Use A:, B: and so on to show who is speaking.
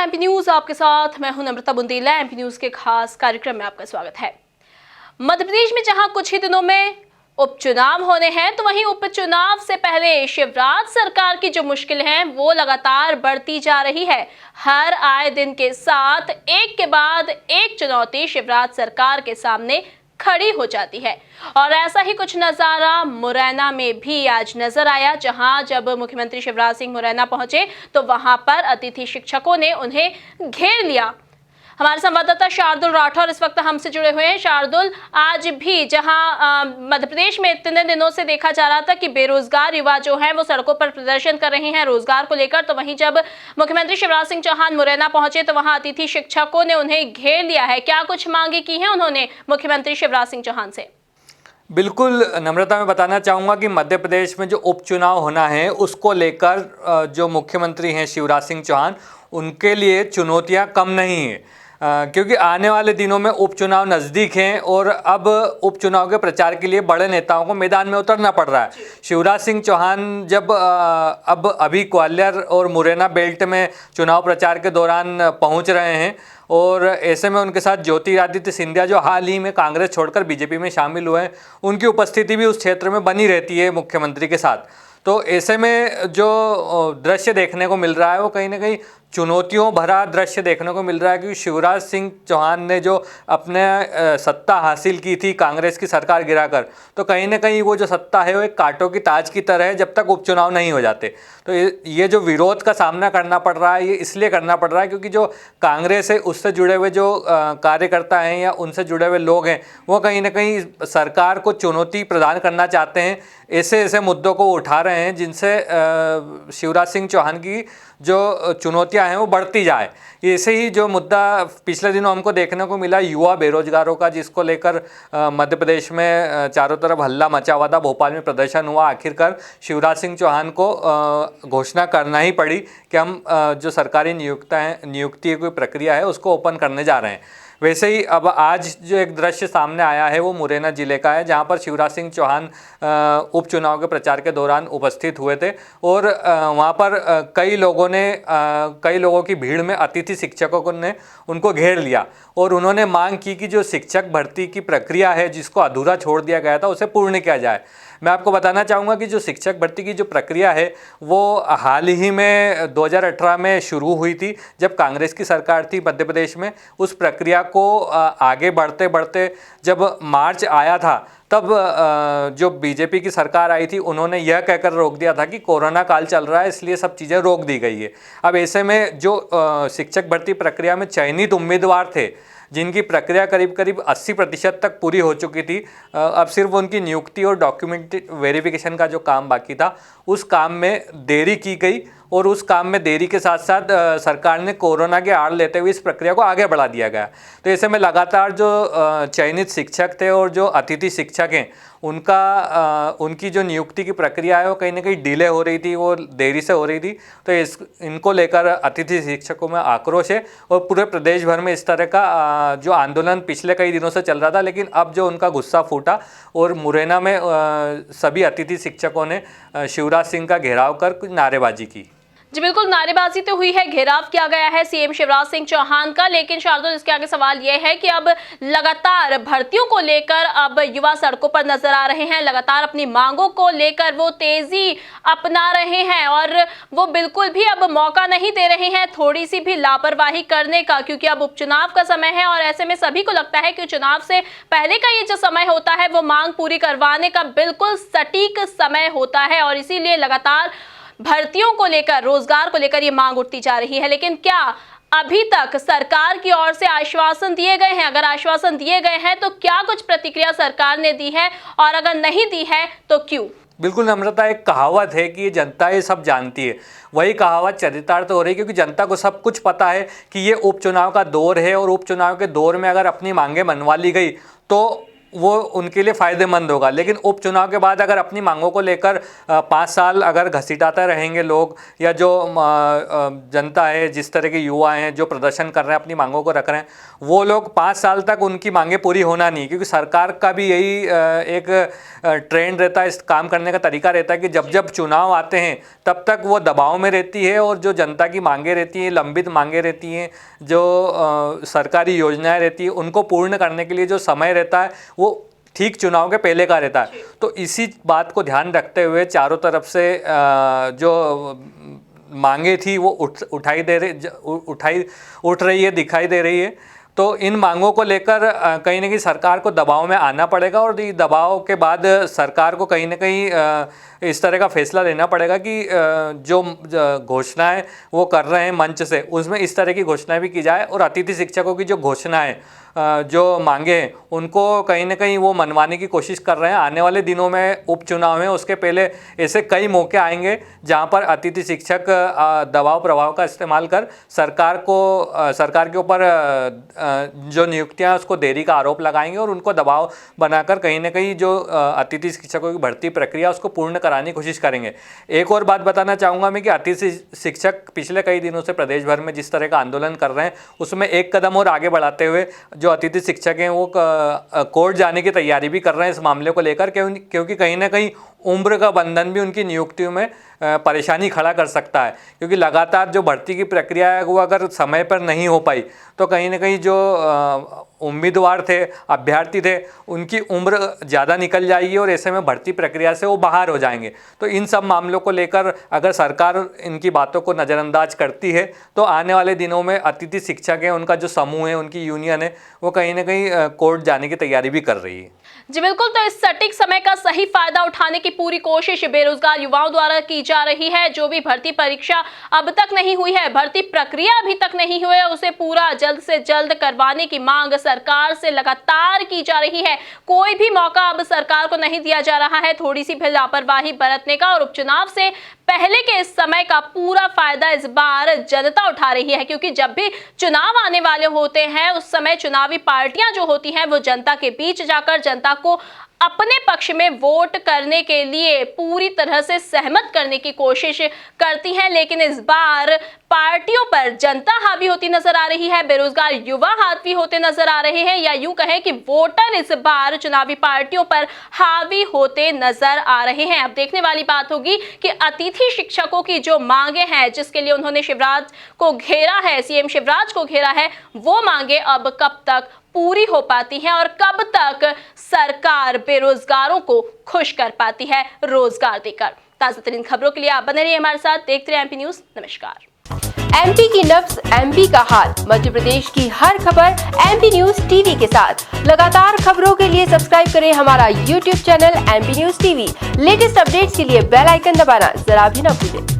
A: MP news आपके साथ मैं हूं नम्रता बुंदेला। एमपी न्यूज के खास कार्यक्रम में आपका स्वागत है। मध्य प्रदेश में जहां कुछ ही दिनों में उपचुनाव होने हैं, तो वहीं उपचुनाव से पहले शिवराज सरकार की जो मुश्किलें हैं वो लगातार बढ़ती जा रही है। हर आए दिन के साथ एक के बाद एक चुनौती शिवराज सरकार के सामने खड़ी हो जाती है और ऐसा ही कुछ नजारा मुरैना में भी आज नजर आया, जहां जब मुख्यमंत्री शिवराज सिंह मुरैना पहुंचे तो वहां पर अतिथि शिक्षकों ने उन्हें घेर लिया। हमारे संवाददाता शार्दुल राठौर इस वक्त हमसे जुड़े हुए हैं। शार्दुल, आज भी जहां मध्य प्रदेश में इतने दिनों से देखा जा रहा था कि बेरोजगार युवा जो हैं वो सड़कों पर प्रदर्शन कर रहे हैं रोजगार को लेकर, तो वहीं जब मुख्यमंत्री शिवराज सिंह चौहान मुरैना पहुंचे तो वहां अतिथि शिक्षकों ने उन्हें घेर लिया है। क्या कुछ मांगे की हैं उन्होंने मुख्यमंत्री शिवराज सिंह चौहान से?
B: बिल्कुल नम्रता, मैं बताना चाहूँगा कि मध्य प्रदेश में जो उपचुनाव होना है उसको लेकर जो मुख्यमंत्री हैं शिवराज सिंह चौहान, उनके लिए चुनौतियाँ कम नहीं है, क्योंकि आने वाले दिनों में उपचुनाव नज़दीक हैं और अब उपचुनाव के प्रचार के लिए बड़े नेताओं को मैदान में उतरना पड़ रहा है। शिवराज सिंह चौहान जब अभी ग्वालियर और मुरैना बेल्ट में चुनाव प्रचार के दौरान पहुंच रहे हैं और ऐसे में उनके साथ ज्योतिरादित्य सिंधिया जो हाल ही में कांग्रेस छोड़कर बीजेपी में शामिल हुए हैं, उनकी उपस्थिति भी उस क्षेत्र में बनी रहती है मुख्यमंत्री के साथ। तो ऐसे में जो दृश्य देखने को मिल रहा है वो कहीं ना कहीं चुनौतियों भरा दृश्य देखने को मिल रहा है, क्योंकि शिवराज सिंह चौहान ने जो अपने सत्ता हासिल की थी कांग्रेस की सरकार गिराकर, तो कहीं ना कहीं वो जो सत्ता है वो एक कांटों की ताज की तरह है जब तक उपचुनाव नहीं हो जाते। तो ये जो विरोध का सामना करना पड़ रहा है ये इसलिए करना पड़ रहा है क्योंकि जो कांग्रेस है उससे जुड़े हुए जो कार्यकर्ता हैं या उनसे जुड़े हुए लोग हैं वो कहीं ना कहीं सरकार को चुनौती प्रदान करना चाहते हैं, ऐसे ऐसे मुद्दों को उठा रहे हैं जिनसे शिवराज सिंह चौहान की जो चुनौतियां हैं वो बढ़ती जाए। ऐसे ही जो मुद्दा पिछले दिनों हमको देखने को मिला युवा बेरोजगारों का, जिसको लेकर मध्य प्रदेश में चारों तरफ हल्ला मचा हुआ था, भोपाल में प्रदर्शन हुआ, आखिरकार शिवराज सिंह चौहान को घोषणा करना ही पड़ी कि हम जो सरकारी नियुक्ति की प्रक्रिया है उसको ओपन करने जा रहे हैं। वैसे ही अब आज जो एक दृश्य सामने आया है वो मुरैना जिले का है, जहां पर शिवराज सिंह चौहान उपचुनाव के प्रचार के दौरान उपस्थित हुए थे और वहां पर कई लोगों की भीड़ में अतिथि शिक्षकों ने उनको घेर लिया और उन्होंने मांग की कि जो शिक्षक भर्ती की प्रक्रिया है जिसको अधूरा छोड़ दिया गया था उसे पूर्ण किया जाए। मैं आपको बताना चाहूँगा कि जो शिक्षक भर्ती की जो प्रक्रिया है वो हाल ही में 2018 में शुरू हुई थी, जब कांग्रेस की सरकार थी मध्य प्रदेश में। उस प्रक्रिया को आगे बढ़ते बढ़ते जब मार्च आया था तब जो बीजेपी की सरकार आई थी उन्होंने यह कहकर रोक दिया था कि कोरोना काल चल रहा है इसलिए सब चीज़ें रोक दी गई है। अब ऐसे में जो शिक्षक भर्ती प्रक्रिया में चयनित उम्मीदवार थे जिनकी प्रक्रिया करीब करीब 80% तक पूरी हो चुकी थी, अब सिर्फ उनकी नियुक्ति और डॉक्यूमेंट वेरिफिकेशन का जो काम बाकी था उस काम में देरी की गई और उस काम में देरी के साथ साथ सरकार ने कोरोना के आड़ लेते हुए इस प्रक्रिया को आगे बढ़ा दिया गया। तो ऐसे में लगातार जो चयनित शिक्षक थे और जो अतिथि शिक्षक हैं उनकी जो नियुक्ति की प्रक्रिया है वो कहीं ना कहीं डिले हो रही थी, वो देरी से हो रही थी। तो इनको लेकर अतिथि शिक्षकों में आक्रोश है और पूरे प्रदेश भर में इस तरह का जो आंदोलन पिछले कई दिनों से चल रहा था, लेकिन अब जो उनका गुस्सा फूटा और मुरैना में सभी अतिथि शिक्षकों ने शिवराज सिंह का घेराव कर कुछ नारेबाजी की।
A: जी बिल्कुल, नारेबाजी तो हुई है, घेराव किया गया है सीएम शिवराज सिंह चौहान का, लेकिन शार्दुल इसके आगे सवाल यह है कि अब लगातार भर्तियों को लेकर अब युवा सड़कों पर नजर आ रहे हैं, लगातार अपनी मांगों को लेकर वो तेजी अपना रहे हैं और वो बिल्कुल भी अब मौका नहीं दे रहे हैं थोड़ी सी भी लापरवाही करने का, क्योंकि अब उपचुनाव का समय है और ऐसे में सभी को लगता है कि चुनाव से पहले का ये जो समय होता है वो मांग पूरी करवाने का बिल्कुल सटीक समय होता है और इसीलिए लगातार भर्तियों को लेकर, रोजगार को लेकर ये मांग उठती जा रही है। लेकिन क्या अभी तक सरकार की ओर से आश्वासन दिए गए हैं? अगर आश्वासन दिए गए हैं तो क्या कुछ प्रतिक्रिया सरकार ने दी है और अगर नहीं दी है तो क्यों?
B: बिल्कुल नम्रता, एक कहावत है कि ये जनता ये सब जानती है, वही कहावत चरितार्थ हो रही है, क्योंकि जनता को सब कुछ पता है कि ये उपचुनाव का दौर है और उपचुनाव के दौर में अगर अपनी मांगें मनवा ली गई तो वो उनके लिए फ़ायदेमंद होगा। लेकिन उपचुनाव के बाद अगर अपनी मांगों को लेकर 5 साल अगर घसीटाते रहेंगे लोग, या जो जनता है, जिस तरह के युवा हैं जो प्रदर्शन कर रहे हैं, अपनी मांगों को रख रहे हैं, वो लोग 5 साल तक उनकी मांगें पूरी होना नहीं, क्योंकि सरकार का भी यही एक ट्रेंड रहता है, इस काम करने का तरीका रहता है कि जब जब चुनाव आते हैं तब तक वो दबाव में रहती है, और जो जनता की मांगें रहती हैं, लंबित मांगें रहती हैं, जो सरकारी योजनाएं रहती हैं, उनको पूर्ण करने के लिए जो समय रहता है वो ठीक चुनाव के पहले का रहता है। तो इसी बात को ध्यान रखते हुए चारों तरफ से जो मांगे थी वो उठ रही है, दिखाई दे रही है। तो इन मांगों को लेकर कहीं ना कहीं सरकार को दबाव में आना पड़ेगा, और इस दबाव के बाद सरकार को कहीं ना कहीं इस तरह का फैसला लेना पड़ेगा कि जो घोषणाएं वो कर रहे हैं मंच से, उसमें इस तरह की घोषणाएं भी की जाए, और अतिथि शिक्षकों की जो घोषणाएं जो मांगे हैं उनको कहीं ना कहीं वो मनवाने की कोशिश कर रहे हैं। आने वाले दिनों में उपचुनाव है, उसके पहले ऐसे कई मौके आएंगे जहां पर अतिथि शिक्षक दबाव प्रभाव का इस्तेमाल कर सरकार के ऊपर जो नियुक्तियां उसको देरी का आरोप लगाएंगे, और उनको दबाव बनाकर कहीं ना कहीं जो अतिथि शिक्षकों की भर्ती प्रक्रिया उसको पूर्ण कराने की कोशिश करेंगे। एक और बात बताना चाहूँगा मैं कि अतिथि शिक्षक पिछले कई दिनों से प्रदेश भर में जिस तरह का आंदोलन कर रहे हैं, उसमें एक कदम और आगे बढ़ाते हुए जो अतिथि शिक्षक हैं वो कोर्ट जाने की तैयारी भी कर रहे हैं इस मामले को लेकर, क्योंकि कहीं ना कहीं उम्र का बंधन भी उनकी नियुक्तियों में परेशानी खड़ा कर सकता है। क्योंकि लगातार जो भर्ती की प्रक्रिया है वो अगर समय पर नहीं हो पाई तो कहीं ना कहीं जो उम्मीदवार थे, अभ्यर्थी थे, उनकी उम्र ज़्यादा निकल जाएगी, और ऐसे में भर्ती प्रक्रिया से वो बाहर हो जाएंगे। तो इन सब मामलों को लेकर अगर सरकार इनकी बातों को नज़रअंदाज करती है तो आने वाले दिनों में अतिथि शिक्षक हैं, उनका जो समूह है, उनकी यूनियन है, वो कहीं ना कहीं कोर्ट जाने की तैयारी भी कर रही है।
A: जी बिल्कुल, तो इस सटीक समय का सही फायदा उठाने की पूरी कोशिश बेरोजगार युवाओं द्वारा की जा रही है। जो भी भर्ती परीक्षा अब तक नहीं हुई है, भर्ती प्रक्रिया अभी तक नहीं हुई है, उसे पूरा जल्द से जल्द करवाने की मांग सरकार से लगातार की जा रही है। कोई भी मौका अब सरकार को नहीं दिया जा रहा है थोड़ी सी भी लापरवाही बरतने का, और उपचुनाव से पहले के इस समय का पूरा फायदा इस बार जनता उठा रही है। क्योंकि जब भी चुनाव आने वाले होते हैं उस समय चुनावी पार्टियां जो होती हैं वो जनता के बीच जाकर जनता को अपने पक्ष में वोट करने के लिए पूरी तरह से सहमत करने की कोशिश करती हैं। लेकिन इस बार पार्टियों पर जनता हावी होती नजर आ रही है, बेरोजगार युवा हावी होते नजर आ रहे हैं, या यूं कहें कि वोटर इस बार चुनावी पार्टियों पर हावी होते नजर आ रहे हैं। अब देखने वाली बात होगी कि अतिथि शिक्षकों की जो मांगे हैं, जिसके लिए उन्होंने शिवराज को घेरा है, सीएम शिवराज को घेरा है, वो मांगे अब कब तक पूरी हो पाती हैं, और कब तक सरकार बेरोजगारों को खुश कर पाती है रोजगार देकर। ताजा तरीन खबरों के लिए आप बने रहिए हमारे साथ, देखते रहिए एमपी न्यूज। नमस्कार।
C: एमपी की नब्ज, एमपी का हाल, मध्य प्रदेश की हर खबर एमपी न्यूज टीवी के साथ। लगातार खबरों के लिए सब्सक्राइब करें हमारा YouTube channel MP news TV. Latest updates के लिए बेल आइकन दबाना जरा भी न भूलें।